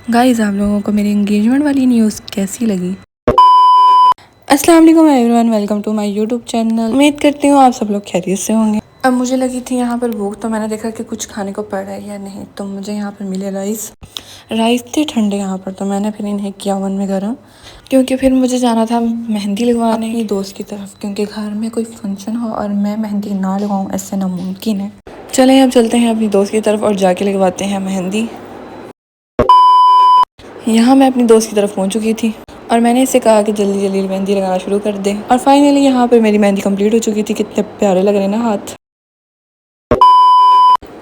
Guys, आप लोगों को मेरी एंगेजमेंट वाली न्यूज़ कैसी लगी? अस्सलाम वालेकुम everyone, welcome to my YouTube channel. उम्मीद करती हूँ आप सब लोग खैरियत से होंगे। अब मुझे लगी थी यहाँ पर भूख, तो मैंने देखा कि कुछ खाने को पड़ा है या नहीं, तो मुझे यहाँ पर मिले राइस थे ठंडे यहाँ पर, तो मैंने फिर इन्हें किया ओवन में गर्म, क्योंकि फिर मुझे जाना था मेहंदी लगवाने अपनी दोस्त की तरफ, क्योंकि घर में कोई फंक्शन हो और मैं मेहंदी ना लगाऊँ ऐसे नामुमकिन है। चलें अब चलते हैं अपनी दोस्त की तरफ और जाके लगवाते हैं मेहंदी। यहाँ मैं अपनी दोस्त की तरफ पहुँच चुकी थी और मैंने इससे कहा कि जल्दी जल्दी मेहंदी लगाना शुरू कर दे, और फाइनली यहाँ पर मेरी मेहंदी कंप्लीट हो चुकी थी। कितने प्यारे लग रहे हैं ना हाथ।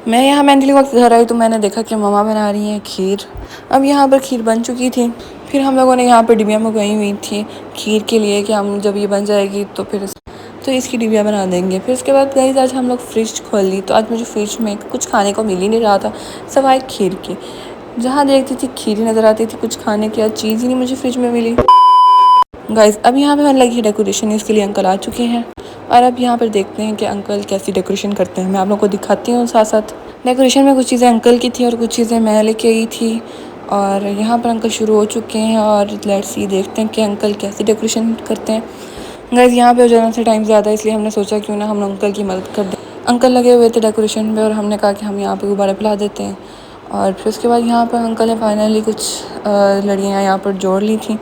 मैं यहाँ मेहंदी लगवा के घर आई तो मैंने देखा कि मम्मा बना रही हैं खीर। अब यहाँ पर खीर बन चुकी थी। फिर हम लोगों ने यहाँ पर डिबिया मंगवाई हुई थी खीर के लिए कि हम जब ये बन जाएगी तो इसकी डिबिया बना देंगे। फिर उसके बाद गाइस आज हम लोग फ्रिज खोल ली, तो आज मुझे फ्रिज में कुछ खाने को मिल ही नहीं रहा था सिवाय खीर की। जहाँ देखती थी खीर ही नज़र आती थी, कुछ खाने की चीज़ ही नहीं मुझे फ्रिज में मिली। गाइस अब यहाँ पे मैंने लगी डेकोरेशन, इसके लिए अंकल आ चुके हैं और अब यहाँ पर देखते हैं कि अंकल कैसी डेकोरेशन करते हैं। मैं आप लोगों को दिखाती हूँ साथ साथ। डेकोरेशन में कुछ चीज़ें अंकल की थी और कुछ चीज़ें मैं लेके आई थी, और यहाँ पर अंकल शुरू हो चुके हैं और लेट्स सी देखते हैं कि अंकल कैसी डेकोरेशन करते हैं। गाइस यहाँ पे ज़रा से टाइम ज़्यादा है, इसलिए हमने सोचा क्यों ना हम अंकल की मदद कर दें। अंकल लगे हुए थे डेकोरेशन में और हमने कहा कि हम यहाँ पे गुब्बारे फैला देते हैं। और फिर उसके बाद यहाँ पर अंकल ने फाइनली कुछ लड़ियाँ यहाँ पर जोड़ ली थी,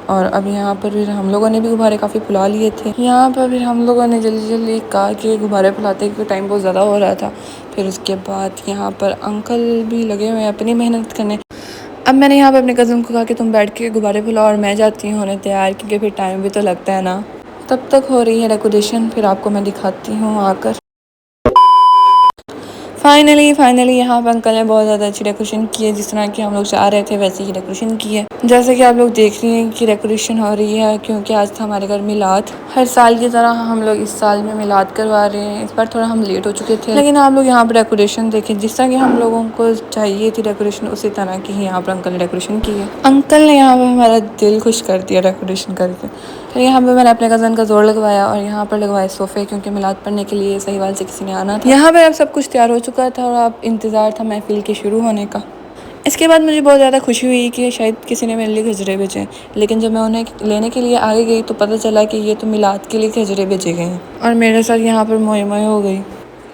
और अब यहाँ पर फिर हम लोगों ने भी गुब्बारे काफ़ी फुला लिए थे। यहाँ पर फिर हम लोगों ने जल्दी जल्दी कहा कि गुब्बारे फुलाते क्योंकि टाइम बहुत ज़्यादा हो रहा था। फिर उसके बाद यहाँ पर अंकल भी लगे हुए हैं अपनी मेहनत करने। अब मैंने यहाँ पर अपने कज़न को कहा कि तुम बैठ के गुब्बारे फुलाओ और मैं जाती हूँ होने तैयार, क्योंकि फिर टाइम भी तो लगता है ना। तब तक हो रही है डेकोरेशन, फिर आपको मैं दिखाती हूँ आकर। फाइनली यहाँ पर अंकल ने बहुत ज़्यादा अच्छी डेकोरेशन की है, जिस तरह की हम लोग चाह रहे थे वैसे ही डेकोरेशन की है। जैसे कि आप लोग देख रही हैं कि डेकोरेशन हो रही है, क्योंकि आज था हमारे घर मिलाद। हर साल की तरह हम लोग इस साल में मिलाद करवा रहे हैं। इस बार थोड़ा हम लेट हो चुके थे, लेकिन आप लोग यहाँ पर डेकोरेशन देखें, जिस तरह की हम लोगों को चाहिए थी डेकोरेशन, उसी तरह की ही यहाँ पर अंकल ने डेकोरेशन की है। अंकल ने यहाँ पर हमारा दिल खुश कर दिया डेकोरेशन करके। फिर यहाँ पे मैंने अपने कज़न का जोड़ लगवाया और यहाँ पर लगवाए सोफ़े, क्योंकि मिलाद पढ़ने के लिए सहीवाल से किसी ने आना था। यहाँ पर अब सब कुछ तैयार हो चुका था और अब इंतज़ार था महफिल के शुरू होने का। इसके बाद मुझे बहुत ज़्यादा खुशी हुई कि शायद किसी ने मेरे लिए गजरे भेजे, लेकिन जब मैं उन्हें लेने के लिए आगे गई तो पता चला कि ये तो मिलाद के लिए गजरे भेजे गए हैं, और मेरे साथ यहाँ पर मोए मोए हो गई।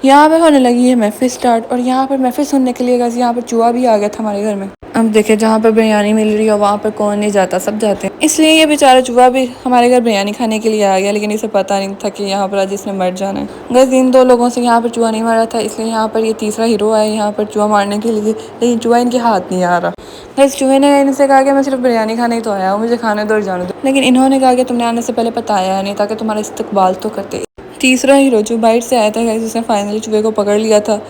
यहाँ पर होने लगी है महफिल स्टार्ट, और यहाँ पर महफिल सुनने के लिए यहाँ पर चूहा भी आ गया था हमारे घर में। अब देखे जहाँ पर बिरयानी मिल रही है वहाँ पर कौन नहीं जाता, सब जाते हैं। इसलिए ये बेचारा चूहा भी हमारे घर बिरयानी खाने के लिए आ गया, लेकिन इसे पता नहीं था कि यहाँ पर आज इसने मर जाना है। बस इन दो लोगों से यहाँ पर चूहा नहीं मारा था, इसलिए यहाँ पर ये तीसरा हीरो आया यहाँ पर चूहा मारने के लिए, लेकिन चूहा इनके हाथ नहीं आ रहा। बस चूहे ने इनसे कहा कि मैं सिर्फ बिरयानी खाने ही तो आया हूँ, मुझे खाने दो और जाने दो, लेकिन इन्होंने कहा कि तुमने आने से पहले बताया नहीं, ताकि तुम्हारा इस्तकबाल तो करते। तीसरा हीरो जो बाइट से आया था गाइस, उसने फाइनली चूहे को पकड़ लिया था।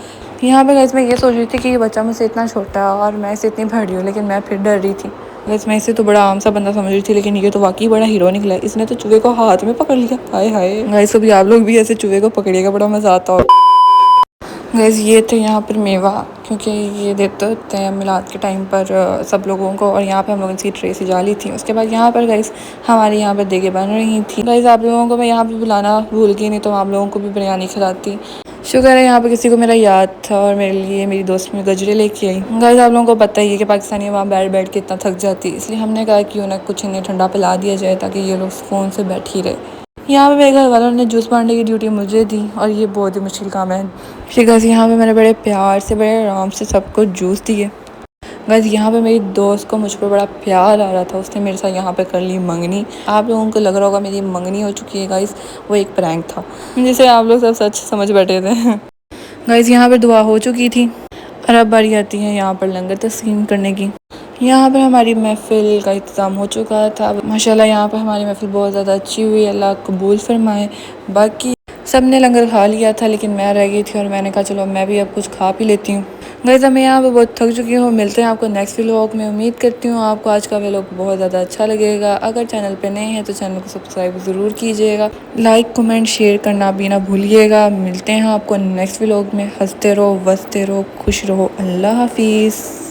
यहाँ पे गाइस मैं ये सोच रही थी कि ये बच्चा मुझसे इतना छोटा है और मैं इसे इतनी भड़ी हूँ, लेकिन मैं फिर डर रही थी। गाइस मैं इसे तो बड़ा आम सा बंदा समझ रही थी, लेकिन ये तो वाकई बड़ा हीरो निकला। इसने तो चूहे को हाथ में पकड़ लिया। हाय हाय गाइस, अभी आप लोग भी ऐसे चूहे को पकड़िएगा, बड़ा मज़ा आता हो। गाइस ये थे यहाँ पर मेवा, क्योंकि ये देते होते हैं मिलाद के टाइम पर सब लोगों को, और यहाँ पे हम लोगों ने इसकी ट्रे सजा ली थी। उसके बाद यहाँ पर गाइस हमारे यहाँ पर देगे बन रही थी। गाइस आप लोगों को मैं यहाँ पे बुलाना भूल गई, नहीं तो आप लोगों को भी बिरयानी खिलाती। शुक्र है यहाँ पे किसी को मेरा याद था और मेरे लिए मेरी दोस्त में गजरे लेके आई। गाइस आप लोगों को पता ही है कि पाकिस्तानी वहाँ बैठ बैठ के इतना थक जाती, इसलिए हमने कहा कि उन्हें कुछ इन्हें ठंडा पिला दिया जाए ताकि ये लोग फ़ोन से बैठ ही रहे। यहाँ पे मेरे घर वालों ने जूस बांटने की ड्यूटी मुझे दी, और ये बहुत ही मुश्किल काम है। फिर गाइस यहाँ पे मैंने बड़े प्यार से बड़े आराम से सबको जूस दिए। गाइस यहाँ पे मेरी दोस्त को मुझ पर बड़ा प्यार आ रहा था, उसने मेरे साथ यहाँ पे कर ली मंगनी। आप लोगों को लग रहा होगा मेरी मंगनी हो चुकी है गाइस, वो एक प्रैंक था जिसे आप लोग सब सच समझ बैठे थे। गाइस यहाँ पर दुआ हो चुकी थी और अब बारी आती है यहाँ पर लंगर तस्लीम करने की। यहाँ पर हमारी महफ़िल का इंतज़ाम हो चुका था। माशाल्लाह यहाँ पर हमारी महफ़िल बहुत ज़्यादा अच्छी हुई, अल्लाह कबूल फरमाए। बाकी सब ने लंगर खा लिया था, लेकिन मैं रह गई थी और मैंने कहा चलो मैं भी अब कुछ खा पी लेती हूँ। गाइस मैं यहाँ पे बहुत थक चुकी हूँ। मिलते हैं आपको नेक्स्ट व्लॉग में। उम्मीद करती हूँ आपको आज का व्लॉग बहुत ज़्यादा अच्छा लगेगा। अगर चैनल पे नए हैं तो चैनल को सब्सक्राइब ज़रूर कीजिएगा। लाइक कमेंट शेयर करना भी ना भूलिएगा। मिलते हैं आपको नेक्स्ट व्लॉग में। हंसते रहो, बसते रहो, खुश रहो। अल्लाह हाफिज़।